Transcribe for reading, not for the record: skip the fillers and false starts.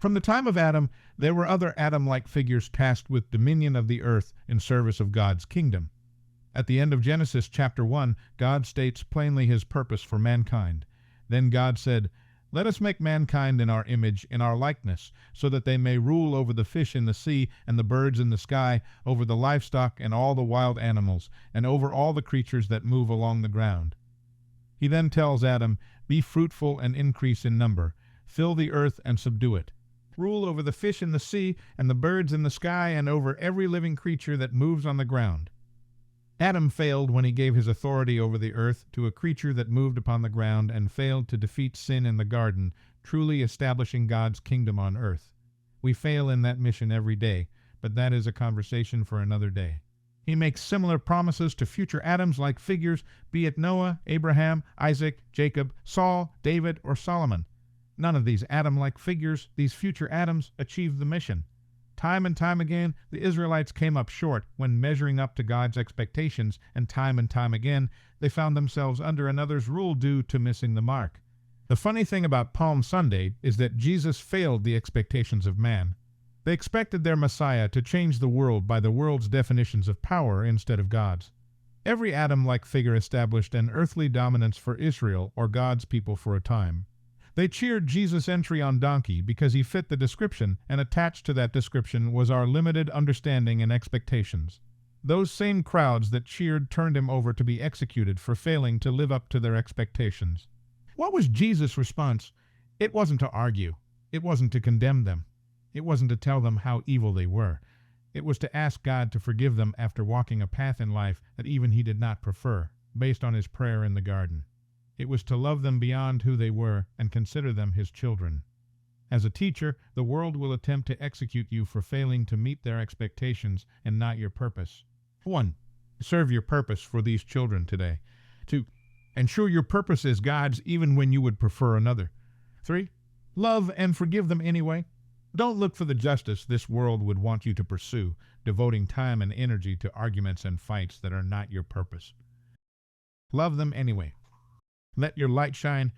From the time of Adam, there were other Adam-like figures tasked with dominion of the earth in service of God's kingdom. At the end of Genesis chapter 1, God states plainly his purpose for mankind. Then God said, "Let us make mankind in our image, in our likeness, so that they may rule over the fish in the sea and the birds in the sky, over the livestock and all the wild animals, and over all the creatures that move along the ground." He then tells Adam, "Be fruitful and increase in number. Fill the earth and subdue it. Rule over the fish in the sea and the birds in the sky and over every living creature that moves on the ground." Adam failed when he gave his authority over the earth to a creature that moved upon the ground and failed to defeat sin in the garden, truly establishing God's kingdom on earth. We fail in that mission every day, but that is a conversation for another day. He makes similar promises to future Adams-like figures, be it Noah, Abraham, Isaac, Jacob, Saul, David, or Solomon. None of these Adam-like figures, these future Adams, achieved the mission. Time and time again, the Israelites came up short when measuring up to God's expectations, and time again, they found themselves under another's rule due to missing the mark. The funny thing about Palm Sunday is that Jesus failed the expectations of man. They expected their Messiah to change the world by the world's definitions of power instead of God's. Every Adam-like figure established an earthly dominance for Israel or God's people for a time. They cheered Jesus' entry on donkey because he fit the description, and attached to that description was our limited understanding and expectations. Those same crowds that cheered turned him over to be executed for failing to live up to their expectations. What was Jesus' response? It wasn't to argue. It wasn't to condemn them. It wasn't to tell them how evil they were. It was to ask God to forgive them after walking a path in life that even he did not prefer, based on his prayer in the garden. It was to love them beyond who they were and consider them his children. As a teacher, the world will attempt to execute you for failing to meet their expectations and not your purpose. 1. Serve your purpose for these children today. 2. Ensure your purpose is God's even when you would prefer another. 3. Love and forgive them anyway. Don't look for the justice this world would want you to pursue, devoting time and energy to arguments and fights that are not your purpose. Love them anyway. Let your light shine,